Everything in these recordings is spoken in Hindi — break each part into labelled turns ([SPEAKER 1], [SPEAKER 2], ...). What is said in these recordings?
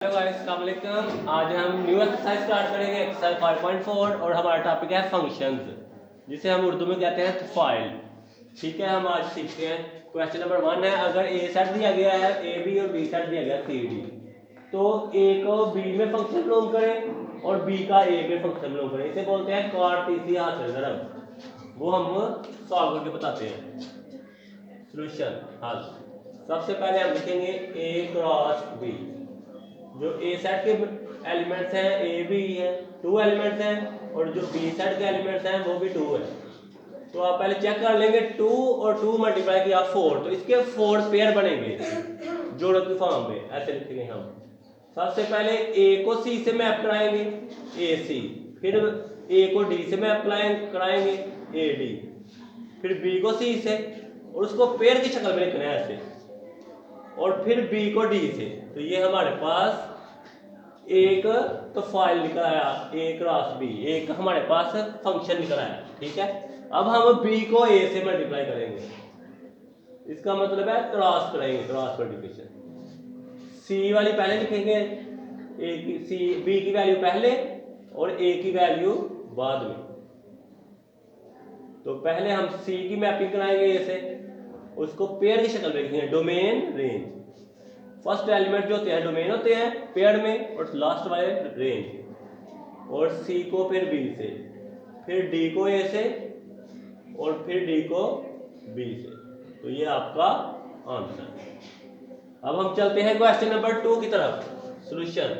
[SPEAKER 1] हेलो गाइस, अस्सलाम वालेकुम। आज हम न्यू एक्सरसाइज स्टार्ट करेंगे, एक्सरसाइज 5.4 और हमारा टॉपिक है फंक्शंस, जिसे हम उर्दू में कहते हैं फाइल। ठीक है, हम आज सीखते हैं। क्वेश्चन नंबर 1 है, अगर ए सेट दिया गया है, ए बी और बी सेट दिया गया है सी डी, तो ए को बी में फंक्शन बिलोंग करें और बी का ए में फंक्शन बिलोंग करें। इसे बोलते हैं कार्टेशियन हासिल ज़रब। वो हम सॉल्व करके बताते हैं। सॉल्यूशन हल। सबसे पहले हम लिखेंगे ए क्रॉस बी। जो ए सेट के एलिमेंट्स हैं ए भी हैं, 2 एलिमेंट्स हैं, और जो बी सेट के एलिमेंट्स हैं वो भी 2 है। तो आप पहले चेक कर लेंगे 2 और 2 मल्टीप्लाई किया 4, तो इसके 4 पेयर बनेंगे जोड़ों की फॉर्म में। ऐसे लिखेंगे हम। सबसे पहले ए को सी से मैप कराएंगे, ए सी। फिर ए को डी से मैप कराएंगे, ए डी। फिर बी को सी से, और उसको पेयर की शक्ल में लिखना है ऐसे, और फिर बी को डी से। तो ये हमारे पास एक तो फाइल निकल आया ए क्रॉस बी, एक हमारे पास फंक्शन निकल आया। ठीक है, अब हम बी को ए से मल्टीप्लाई करेंगे, इसका मतलब है क्रॉस करेंगे, क्रॉस मल्टीप्लिकेशन। सी वाली पहले लिखेंगे, ए की सी बी की वैल्यू पहले और ए की वैल्यू बाद में। तो पहले हम सी की मैपिंग कराएंगे ए से, उसको पेयर की शक्ल में लिखेंगे, डोमेन रेंज। फर्स्ट एलिमेंट जो होते हैं डोमेन होते हैं पेयर में, और लास्ट वाले रेंज। और सी को फिर बी से, फिर डी को ए से, और फिर डी को बी से। तो ये आपका आंसर। अब हम चलते हैं क्वेश्चन नंबर 2 की तरफ। सॉल्यूशन।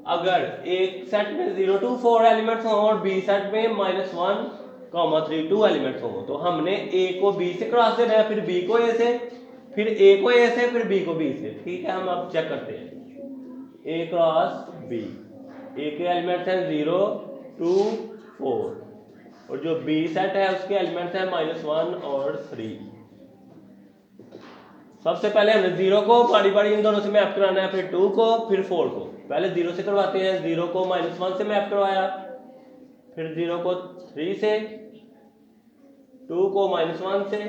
[SPEAKER 1] अगर एक सेट में 0 to 4 एलिमेंट्स हों और बी सेट में -1, 3, 2 एलिमेंट्स हों, तो हमने ए को बी से क्रॉस देना है, फिर बी को ए से, फिर ए को ए से, फिर बी को बी से। ठीक है, हम अब चेक करते हैं। ए क्रॉस बी, ए के एलिमेंट्स हैं 0, 2, 4, और जो बी सेट है उसके एलिमेंट्स हैं -1 और 3। सबसे पहले हमने 0 को बारी बारी इन दोनों से मैप कराना है, फिर 2 को, फिर 4 को। पहले 0 से करवाते हैं। 0 को -1 से मैप करवाया, फिर 0 को 3 से, 2 को -1 से,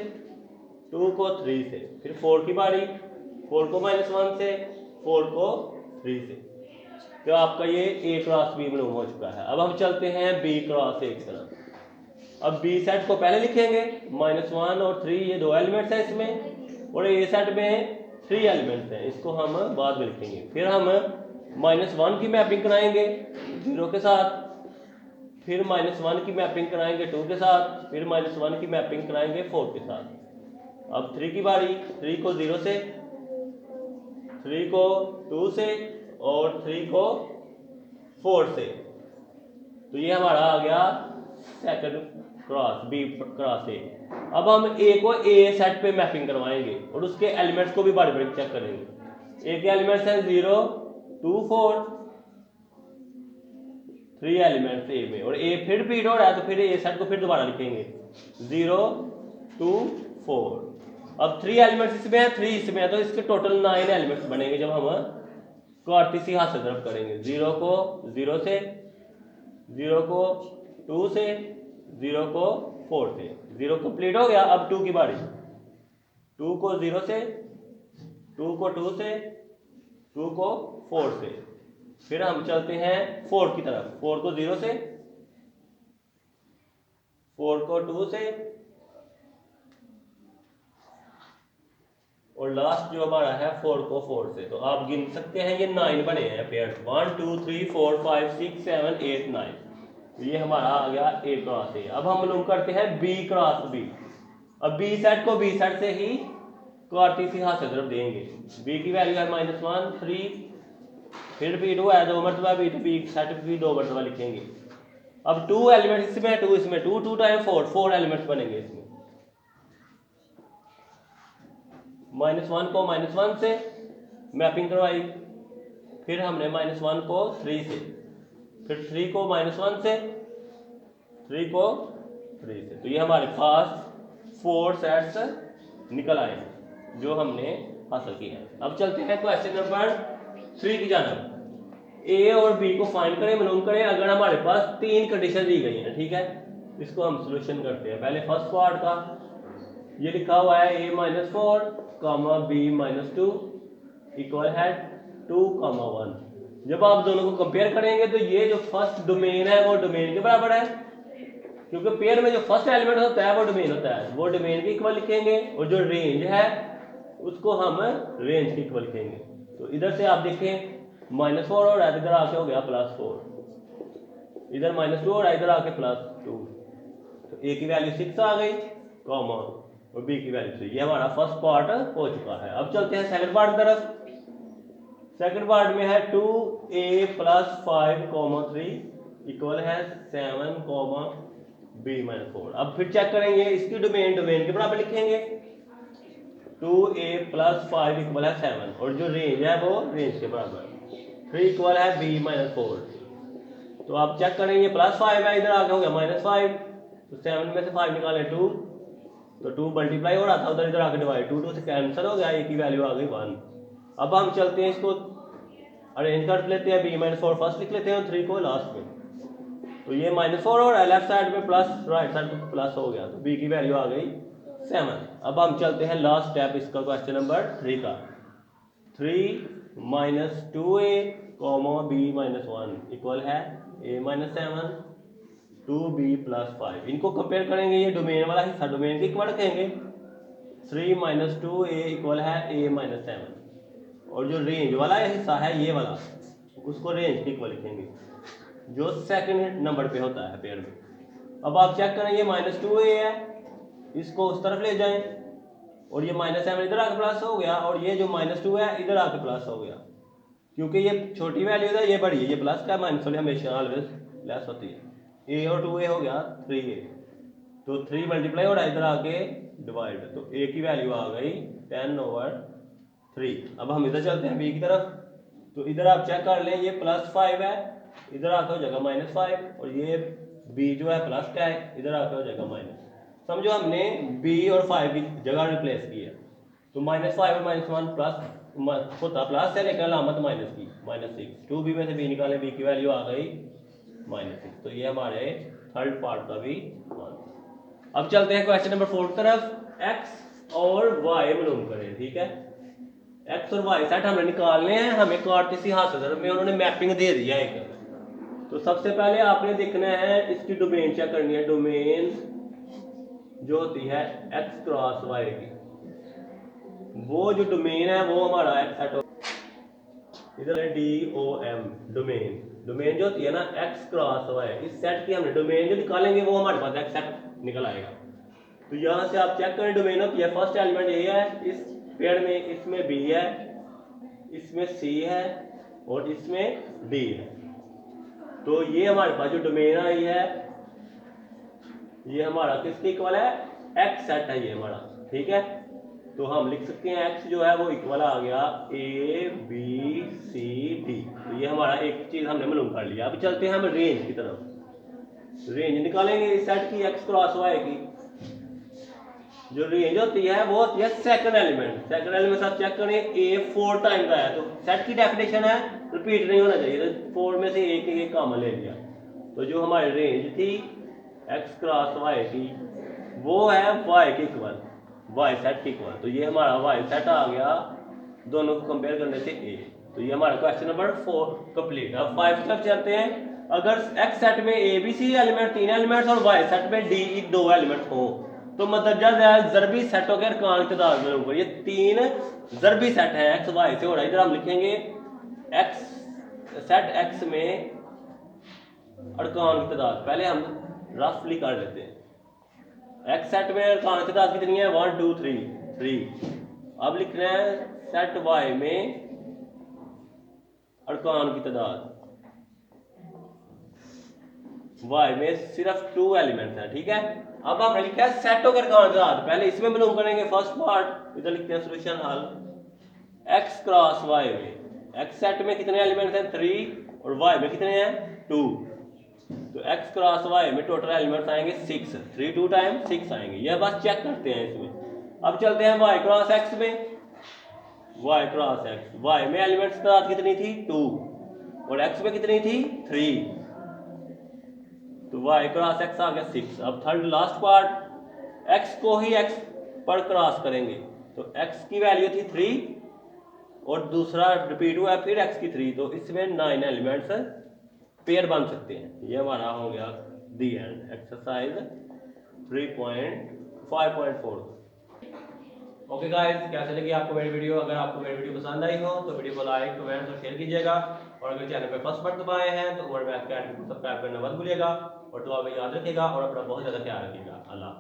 [SPEAKER 1] 2 को 3 से, फिर 4 की बारी, 4 को -1 से, 4 को 3 से। तो आपका ये ए क्रॉस बी मालूम हो चुका है। अब हम चलते हैं बी क्रॉस ए की तरफ। अब बी सेट को पहले लिखेंगे, -1 और 3 ये 2 एलिमेंट्स हैं इसमें, और ए सेट में 3 एलिमेंट्स हैं, इसको हम बाद में लिखेंगे। फिर हम -1 की मैपिंग कराएंगे 0 के साथ, फिर -1 की मैपिंग कराएंगे 2 के साथ, फिर -1 की मैपिंग कराएंगे 4 के साथ। अब 3 की बारी, 3 को 0 से, 3 को 2 से, और 3 को 4 से। तो ये हमारा आ गया second cross B cross A. अब हम ए को ए सेट पे मैपिंग करवाएंगे और उसके एलिमेंट्स को भी बारी बारी चेक करेंगे। ए के एलिमेंट्स हैं 0, 2, 4, 3 एलिमेंट्स ए में, और ए फिर रिपीट हो रहा है, तो फिर ए सेट को फिर दोबारा लिखेंगे 0, 2, 4। अब 3 एलिमेंट्स इसमें है, 3 इसमें है, तो इसके टोटल 9 एलिमेंट्स बनेंगे जब हम कार्टेशियन हासिल ज़रब करेंगे। 0 को 0 से, 0 को 2 से, 0 को 4 से। 0 कंप्लीट हो गया। अब 2 की बारी, 2 को 0 से, 2 को 2 से, 2 को 4 से। फिर हम चलते हैं 4 की तरफ। 4 को 0 से, 4 को 2 से, और लास्ट जो हमारा है 4 को 4 से। तो आप गिन सकते हैं ये 9 बने हैं पेयर, 1, 2, 3, 4, 5, 6, 7, 8, 9। तो ये हमारा आ गया ए क्रॉस ए। अब हम मालूम करते हैं बी क्रॉस बी। अब बी सेट को बी सेट से ही कार्टेशियन हासिल ज़रब देंगे। बी की वैल्यू है -1, 3, फिर बी 2 है 2 मरतबा, बी तो बी सेट भी 2 मरतबा लिखेंगे। अब 2 एलिमेंट्स इसमें, 2 इसमें, 2, 2 टाइम 4, 4 एलिमेंट्स बनेंगे इसमें। -1 को -1 से मैपिंग करवाई, फिर हमने -1 को 3 से, फिर 3 को -1 से, 3 को 3 से। तो ये हमारे पास 4 सेट्स निकल आए जो हमने हासिल किए हैं। अब चलते हैं क्वेश्चन नंबर 3 की जानब। ए और बी को फाइंड करें, मालूम करें अगर हमारे पास 3 कंडीशन दी गई हैं। ठीक है, इसको हम सोल्यूशन करते हैं। पहले फर्स्ट पार्ट का ये लिखा हुआ है a -4, b -2 इक्वल है 2,1। जब आप दोनों को कंपेयर करेंगे तो ये जो फर्स्ट डोमेन है वो डोमेन के बराबर है, क्योंकि पेयर में जो फर्स्ट एलिमेंट होता है वो डोमेन होता है, वो डोमेन के इक्वल लिखेंगे, और जो रेंज है उसको हम रेंज के इक्वल लिखेंगे। तो इधर से आप देखें -4 और इधर आके हो गया +4, इधर -2 और इधर आके +2, तो ए की वैल्यू 6 आ गई, कॉमा, और बी की वैल्यू 3। ये हमारा फर्स्ट पार्ट हो चुका है। अब चलते हैं सेकंड पार्ट की तरफ। सेकंड पार्ट में है 2a + 5, 3 इक्वल है 7, b - 4। अब फिर चेक करेंगे इसकी डोमेन के बराबर लिखेंगे, 2a + 5 इक्वल है 7, और जो रेंज है वो रेंज के बराबर, 3 इक्वल है b - 4। तो आप चेक करेंगे +5 है, इधर आके हो गया -5, तो 7 में से 5 निकाले 2, तो 2 मल्टीप्लाई हो रहा था उधर, इधर आके डिवाइड, 2 2 से कैंसिल हो गया, ए की वैल्यू आ गई 1। अब हम चलते हैं इसको अरेंज कर लेते हैं, b - 4 फर्स्ट लिख लेते हैं और 3 को लास्ट में। तो ये -4 और लेफ्ट साइड में प्लस, राइट साइड में प्लस हो गया, तो b की वैल्यू आ गई 7। अब हम चलते हैं लास्ट स्टेप इसका, क्वेश्चन नंबर 3 का। 3 - 2a, b - 1 इक्वल है a - 7, 2b + 5। इनको कंपेयर करेंगे, ये डोमेन वाला हिस्सा डोमेन के इक्वल रखेंगे, 3 - 2a इक्वल है a - 7, और जो रेंज वाला हिस्सा है ये वाला, उसको रेंज के इक्वल लिखेंगे, जो सेकंड नंबर पे होता है पेयर में। अब आप चेक करें, ये -2a है, इसको उस तरफ ले जाएं, और ये -7 इधर आके प्लस हो गया, और ये जो -2 है इधर आके प्लस हो गया, क्योंकि ये छोटी वैल्यू है, ये बड़ी है, ये प्लस का माइनस वाली हमेशा ऑलवेज लेस होती है। a और 2a हो गया 3a, तो 3 मल्टीप्लाई हो रहा है, इधर आके डिवाइड, तो a की वैल्यू आ गई 10/3। अब हम इधर चलते हैं b की तरफ। तो इधर आप चेक कर लें, ये +5 है, इधर आके हो जाएगा -5, और ये b जो है प्लस का है, इधर आके हो जाएगा माइनस। समझो हमने b और 5 की जगह रिप्लेस की है, तो -5 और -1 प्लस होता प्लस है, लेकिन अलामत माइनस की, -6। 2b में से b निकालें, b की वैल्यू आ गई -6। तो ये हमारे थर्ड पार्ट का भी आंसर। अब चलते हैं क्वेश्चन नंबर 4 की तरफ। x और y मालूम करें, ठीक है। x और y सेट हमें निकालने हैं, हमें कार्टेशियन हाथ में उन्होंने मैपिंग दे दिया है एक। तो सबसे पहले आपने देखना है इसकी डोमेन चेक करनी है, डोमेन जो होती है x क्रॉस y की, वो जो डोमेन है वो हमारा x सेट, इधर है DOM, डोमेन जो होती है ना x क्रॉस y, इस सेट की हमने डोमेन जो निकालेंगे वो हमारे पास x सेट निकल आएगा। तो यहाँ से आप चेक करें, डोमेन होती है फर्स्ट एलिमेंट A है इस पेयर में, इसमें B है, इसमें C है, और इसमें D है। तो ये हमारे पास जो डोमेन आई है ये हमारा किसके इक्वल है, x सेट है ये हमारा, ठीक है। तो हम लिख सकते हैं x जो है वो इक्वल आ गया A B C D। तो ये हमारा एक चीज हमने मालूम कर लिया। अब चलते हैं हम रेंज की तरफ, रेंज निकालेंगे इस सेट की x क्रॉस y की। जो रेंज होती है वो होती है सेकंड एलिमेंट आप चेक करें, a 4 टाइम्स आया, तो सेट की डेफिनेशन है रिपीट नहीं होना चाहिए, तो 4 में से एक कॉमन ले लिया। तो जो हमारी रेंज थी x क्रॉस y की वो है y के इक्वल, y सेट के इक्वल। तो ये हमारा y सेट आ गया दोनों को कंपेयर करने से a। तो ये हमारा क्वेश्चन नंबर 4 कंप्लीट। अब 5 तक चलते हैं। अगर x सेट में a b c element 3 elements और y सेट में d 2 एलिमेंट्स हो, तो मदरजा ज़रबी सेटों के अरकान की तादाद में ऊपर, ये 3 ज़रबी सेट है x y से हो रहा है। इधर हम लिखेंगे x सेट x में अरकान की तादाद, पहले हम रफली कर लेते हैं। x सेट में अरकान की तादाद कितनी है, 1 2 3। अब लिखना है सेट y में अरकान की तादाद, y में सिर्फ 2 एलिमेंट्स हैं, ठीक है। अब हमने लिखा है सेटों के अरकान की तादाद, पहले इसमें मालूम करेंगे फर्स्ट पार्ट, इधर लिखते हैं सॉल्यूशन हल। x क्रॉस y में x सेट में कितने एलिमेंट्स हैं, 3, और y में कितने हैं, 2। तो x क्रॉस y में टोटल एलिमेंट्स आएंगे 6, 3 2 टाइम 6 आएंगे। यह बस चेक करते हैं इसमें। अब चलते हैं y क्रॉस x में, y क्रॉस x, y में एलिमेंट्स की तादाद कितनी थी, 2, और x में कितनी थी, 3। तो y क्रॉस x आ गया 6। अब थर्ड लास्ट पार्ट, x को ही x पर क्रॉस करेंगे, तो x की वैल्यू थी 3 और दूसरा रिपीट हुआ है फिर x की 3, तो इसमें 9 एलिमेंट्स पेयर बन सकते हैं। ये हमारा हो गया दी एंड एक्सरसाइज 3.5.4। ओके गाइस, कैसे लगी आपको मेरी वीडियो? अगर आपको मेरी वीडियो पसंद आई हो तो वीडियो को लाइक, कमेंट और शेयर कीजिएगा। और अगर चैनल पे फर्स्ट बार दबाए हैं तो उमर मैथ अकेडमी को सब्सक्राइब करना मत भूलिएगा। और दुआ में याद रखिएगा और अपना बहुत ज़्यादा ख्याल रखिएगा। अल्लाह।